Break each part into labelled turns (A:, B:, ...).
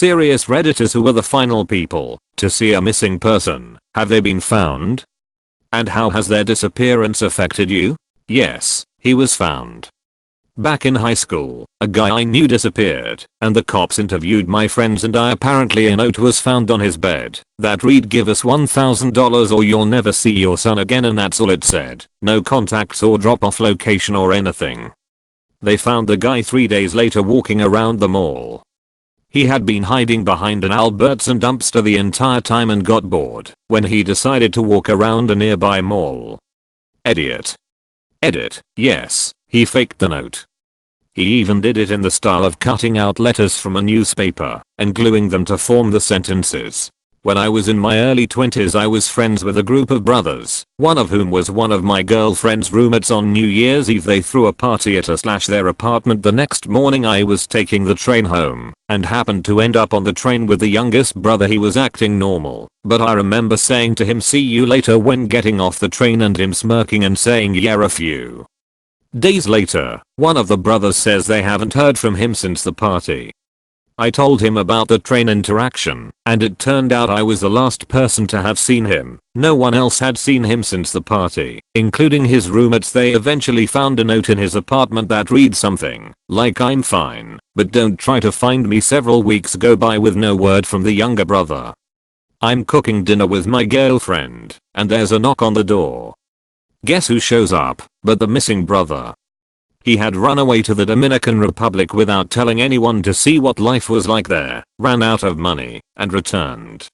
A: serious Redditors who were the final people to see a missing person. Have they been found? And how has their disappearance affected you? Yes, he was found. Back in high school, a guy I knew disappeared, and the cops interviewed my friends and I. Apparently a note was found on his bed that read, "Give us $1,000 or you'll never see your son again," and that's all it said. No contacts or drop-off location or anything. They found the guy 3 days later walking around the mall. He had been hiding behind an Albertson dumpster the entire time and got bored when he decided to walk around a nearby mall. Idiot. Edit. Yes, he faked the note. He even did it in the style of cutting out letters from a newspaper and gluing them to form the sentences. When I was in my early 20s, I was friends with a group of brothers, one of whom was one of my girlfriend's roommates. On New Year's Eve they threw a party at their apartment. The next morning I was taking the train home and happened to end up on the train with the youngest brother. He was acting normal, but I remember saying to him, "See you later," when getting off the train, and him smirking and saying, "Yeah, a few." Days later, one of the brothers says they haven't heard from him since the party. I told him about the train interaction, and it turned out I was the last person to have seen him. No one else had seen him since the party, including his roommates. They eventually found a note in his apartment that read something like, "I'm fine, but don't try to find me." Several weeks go by with no word from the younger brother. I'm cooking dinner with my girlfriend, and there's a knock on the door. Guess who shows up but the missing brother? He had run away to the Dominican Republic without telling anyone to see what life was like there, ran out of money, and returned.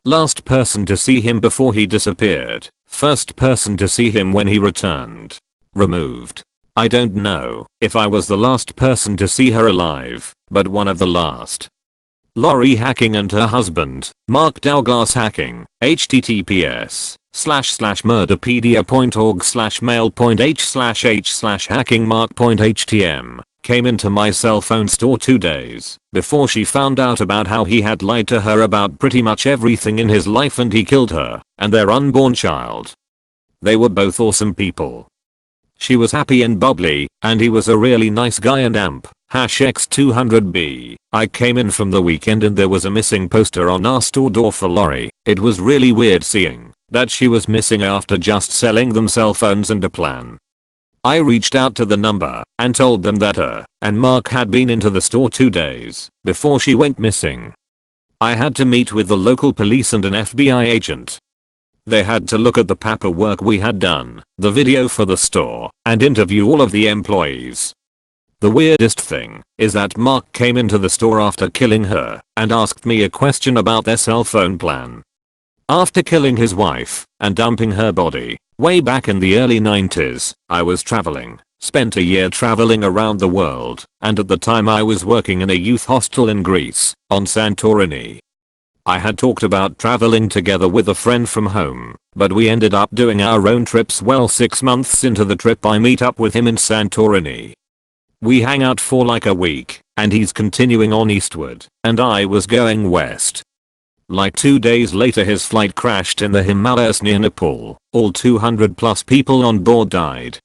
A: Last person to see him before he disappeared. First person to see him when he returned. Removed. I don't know if I was the last person to see her alive, but one of the last. Lori Hacking and her husband, Mark Douglas Hacking, https://murderpedia.org/mail.h/h/hackingmark.htm, came into my cell phone store 2 days before she found out about how he had lied to her about pretty much everything in his life, and he killed her and their unborn child. They were both awesome people. She was happy and bubbly, and he was a really nice guy and amp. #X200B. I came in from the weekend and there was a missing poster on our store door for Lori. It was really weird seeing that she was missing after just selling them cell phones and a plan. I reached out to the number and told them that her and Mark had been into the store 2 days before she went missing. I had to meet with the local police and an FBI agent. They had to look at the paperwork we had done, the video for the store, and interview all of the employees. The weirdest thing is that Mark came into the store after killing her and asked me a question about their cell phone plan. After killing his wife and dumping her body way back in the early 90s, I was traveling, spent a year traveling around the world, and at the time I was working in a youth hostel in Greece, on Santorini. I had talked about traveling together with a friend from home, but we ended up doing our own trips. Well, 6 months into the trip I meet up with him in Santorini. We hang out for like a week, and he's continuing on eastward, and I was going west. Like 2 days later his flight crashed in the Himalayas near Nepal. All 200 plus people on board died.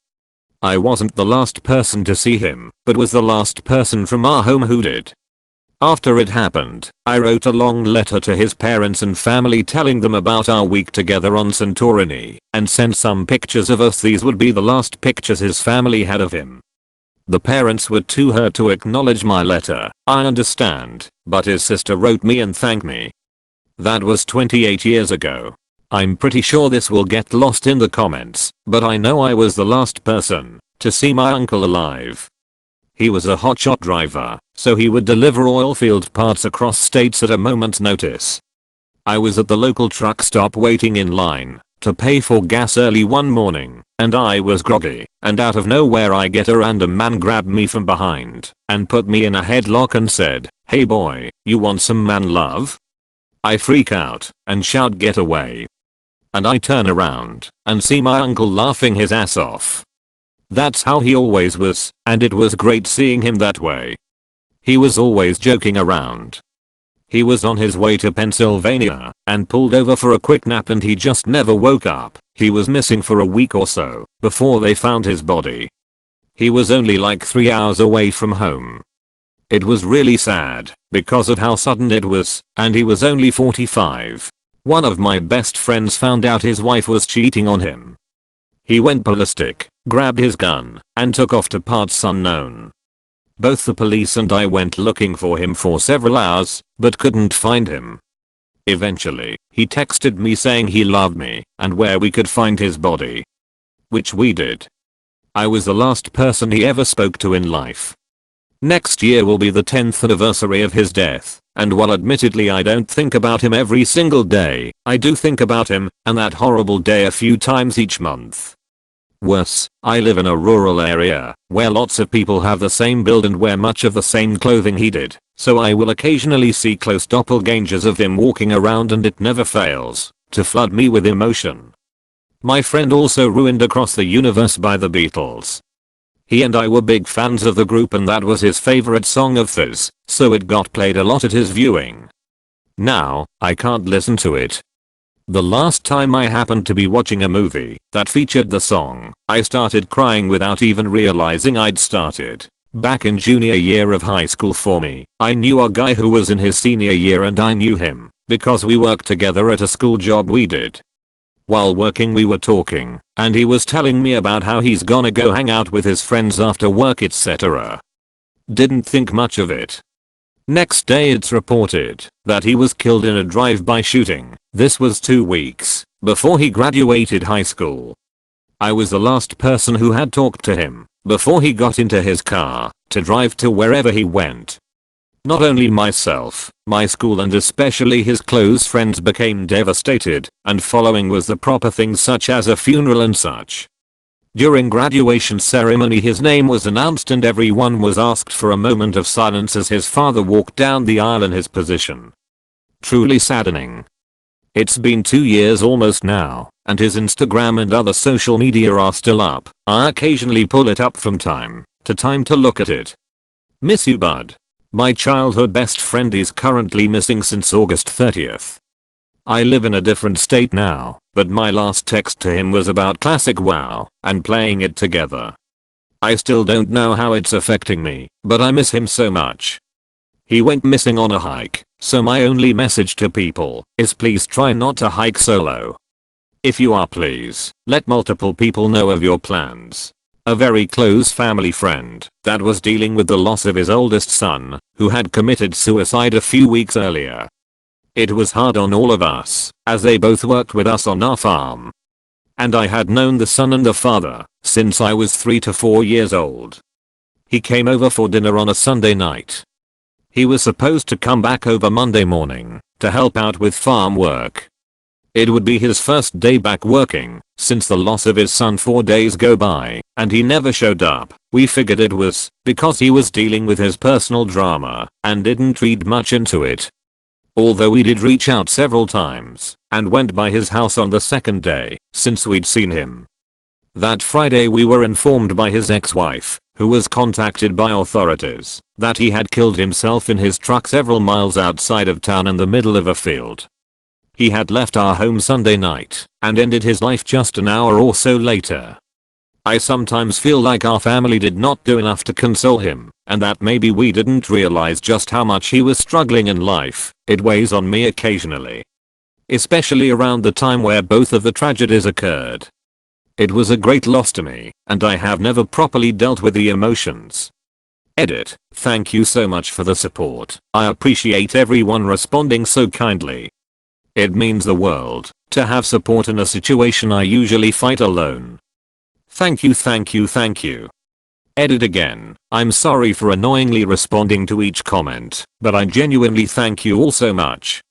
A: I wasn't the last person to see him, but was the last person from our home who did. After it happened, I wrote a long letter to his parents and family telling them about our week together on Santorini, and sent some pictures of us. These would be the last pictures his family had of him. The parents were too hurt to acknowledge my letter. I understand, but his sister wrote me and thanked me. That was 28 years ago. I'm pretty sure this will get lost in the comments, but I know I was the last person to see my uncle alive. He was a hotshot driver, so he would deliver oil field parts across states at a moment's notice. I was at the local truck stop waiting in line to pay for gas early one morning, and I was groggy, and out of nowhere I get a random man grabbed me from behind and put me in a headlock and said, "Hey boy, you want some man love?" I freak out and shout, "Get away." And I turn around and see my uncle laughing his ass off. That's how he always was, and it was great seeing him that way. He was always joking around. He was on his way to Pennsylvania and pulled over for a quick nap, and he just never woke up. He was missing for a week or so before they found his body. He was only like 3 hours away from home. It was really sad because of how sudden it was, and he was only 45. One of my best friends found out his wife was cheating on him. He went ballistic, grabbed his gun, and took off to parts unknown. Both the police and I went looking for him for several hours, but couldn't find him. Eventually, he texted me saying he loved me and where we could find his body. Which we did. I was the last person he ever spoke to in life. Next year will be the 10th anniversary of his death, and while admittedly I don't think about him every single day, I do think about him and that horrible day a few times each month. Worse, I live in a rural area where lots of people have the same build and wear much of the same clothing he did, so I will occasionally see close doppelgangers of him walking around and it never fails to flood me with emotion. My friend also ruined Across the Universe by the Beatles. He and I were big fans of the group and that was his favorite song of theirs, so it got played a lot at his viewing. Now, I can't listen to it. The last time I happened to be watching a movie that featured the song, I started crying without even realizing I'd started. Back in junior year of high school for me, I knew a guy who was in his senior year and I knew him because we worked together at a school job we did. While working we were talking, and he was telling me about how he's gonna go hang out with his friends after work etc. Didn't think much of it. Next day it's reported that he was killed in a drive-by shooting. This was 2 weeks before he graduated high school. I was the last person who had talked to him before he got into his car to drive to wherever he went. Not only myself, my school and especially his close friends became devastated, and following was the proper things such as a funeral and such. During graduation ceremony his name was announced and everyone was asked for a moment of silence as his father walked down the aisle in his position. Truly saddening. It's been 2 years almost now, and his Instagram and other social media are still up. I occasionally pull it up from time to time to look at it. Miss you, bud. My childhood best friend is currently missing since August 30th. I live in a different state now, but my last text to him was about classic WoW and playing it together. I still don't know how it's affecting me, but I miss him so much. He went missing on a hike, so my only message to people is please try not to hike solo. If you are, please let multiple people know of your plans. A very close family friend that was dealing with the loss of his oldest son, who had committed suicide a few weeks earlier. It was hard on all of us, as they both worked with us on our farm. And I had known the son and the father since I was 3 to 4 years old. He came over for dinner on a Sunday night. He was supposed to come back over Monday morning to help out with farm work. It would be his first day back working since the loss of his son 4 days go by, and he never showed up. We figured it was because he was dealing with his personal drama and didn't read much into it. Although we did reach out several times and went by his house on the second day since we'd seen him. That Friday we were informed by his ex-wife, who was contacted by authorities, that he had killed himself in his truck several miles outside of town in the middle of a field. He had left our home Sunday night and ended his life just an hour or so later. I sometimes feel like our family did not do enough to console him, and that maybe we didn't realize just how much he was struggling in life. It weighs on me occasionally. Especially around the time where both of the tragedies occurred. It was a great loss to me, and I have never properly dealt with the emotions. Edit. Thank you so much for the support. I appreciate everyone responding so kindly. It means the world to have support in a situation I usually fight alone. Thank you, thank you, thank you. Edit again. I'm sorry for annoyingly responding to each comment, but I genuinely thank you all so much.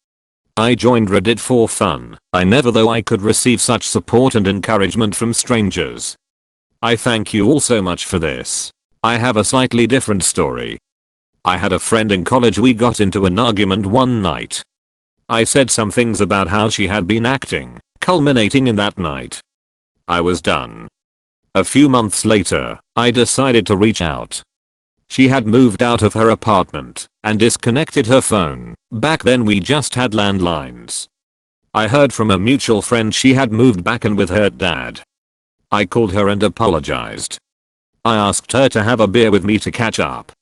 A: I joined Reddit for fun. I never thought I could receive such support and encouragement from strangers. I thank you all so much for this. I have a slightly different story. I had a friend in college. We got into an argument one night. I said some things about how she had been acting, culminating in that night. I was done. A few months later, I decided to reach out. She had moved out of her apartment and disconnected her phone. Back then we just had landlines. I heard from a mutual friend she had moved back in with her dad. I called her and apologized. I asked her to have a beer with me to catch up.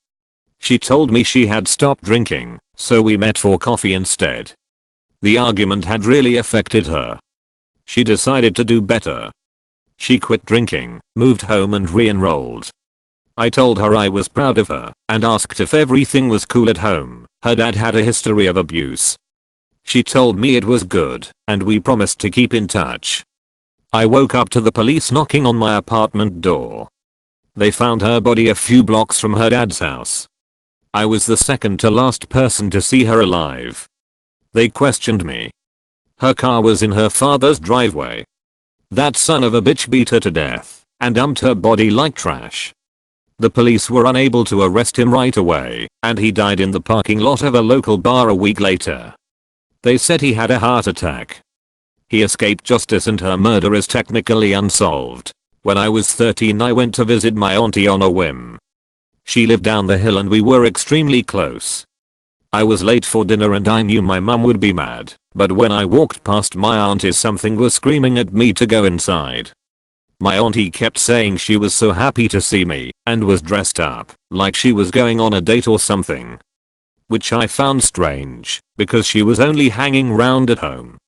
A: She told me she had stopped drinking, so we met for coffee instead. The argument had really affected her. She decided to do better. She quit drinking, moved home and re-enrolled. I told her I was proud of her and asked if everything was cool at home. Her dad had a history of abuse. She told me it was good and we promised to keep in touch. I woke up to the police knocking on my apartment door. They found her body a few blocks from her dad's house. I was the second to last person to see her alive. They questioned me. Her car was in her father's driveway. That son of a bitch beat her to death and dumped her body like trash. The police were unable to arrest him right away, and he died in the parking lot of a local bar a week later. They said he had a heart attack. He escaped justice and her murder is technically unsolved. When I was 13 I went to visit my auntie on a whim. She lived down the hill and we were extremely close. I was late for dinner and I knew my mum would be mad, but when I walked past my auntie something was screaming at me to go inside. My auntie kept saying she was so happy to see me and was dressed up like she was going on a date or something. Which I found strange because she was only hanging round at home.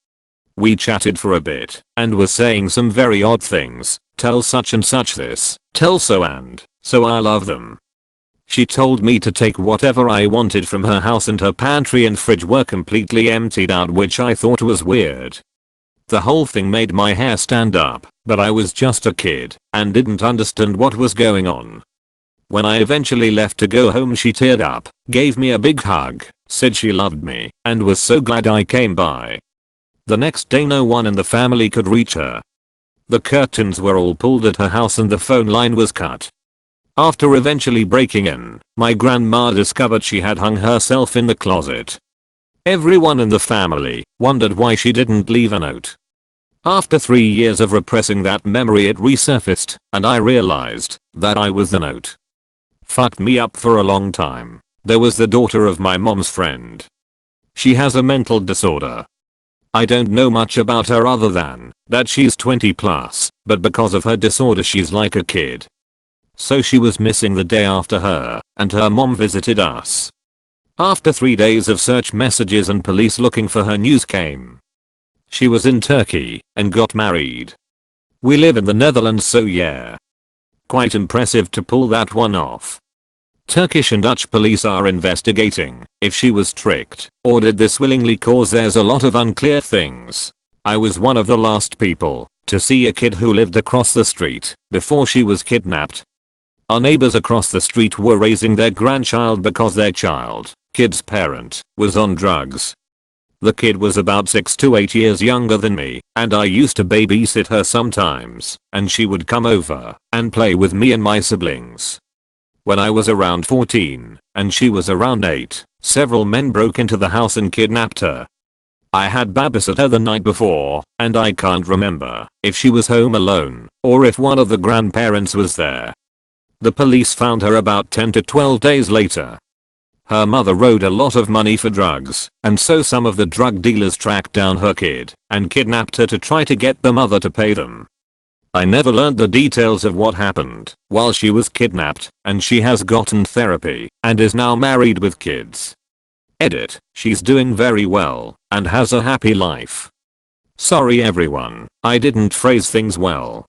A: We chatted for a bit and was saying some very odd things. Tell such and such this, tell so and so I love them. She told me to take whatever I wanted from her house and her pantry and fridge were completely emptied out, which I thought was weird. The whole thing made my hair stand up, but I was just a kid and didn't understand what was going on. When I eventually left to go home she teared up, gave me a big hug, said she loved me and was so glad I came by. The next day no one in the family could reach her. The curtains were all pulled at her house and the phone line was cut. After eventually breaking in, my grandma discovered she had hung herself in the closet. Everyone in the family wondered why she didn't leave a note. After 3 years of repressing that memory it resurfaced and I realized that I was the note. Fucked me up for a long time. There was the daughter of my mom's friend. She has a mental disorder. I don't know much about her other than that she's 20 plus, but because of her disorder she's like a kid. So she was missing the day after her and her mom visited us. After 3 days of search messages and police looking for her, news came. She was in Turkey and got married. We live in the Netherlands, so yeah. Quite impressive to pull that one off. Turkish and Dutch police are investigating if she was tricked or did this willingly, cause there's a lot of unclear things. I was one of the last people to see a kid who lived across the street before she was kidnapped. Our neighbors across the street were raising their grandchild because their kid's parent was on drugs. The kid was about 6 to 8 years younger than me, and I used to babysit her sometimes, and she would come over and play with me and my siblings. When I was around 14 and she was around 8, several men broke into the house and kidnapped her. I had babysat her the night before, and I can't remember if she was home alone or if one of the grandparents was there. The police found her about 10 to 12 days later. Her mother owed a lot of money for drugs, and so some of the drug dealers tracked down her kid and kidnapped her to try to get the mother to pay them. I never learned the details of what happened while she was kidnapped, and she has gotten therapy and is now married with kids. Edit, she's doing very well and has a happy life. Sorry everyone, I didn't phrase things well.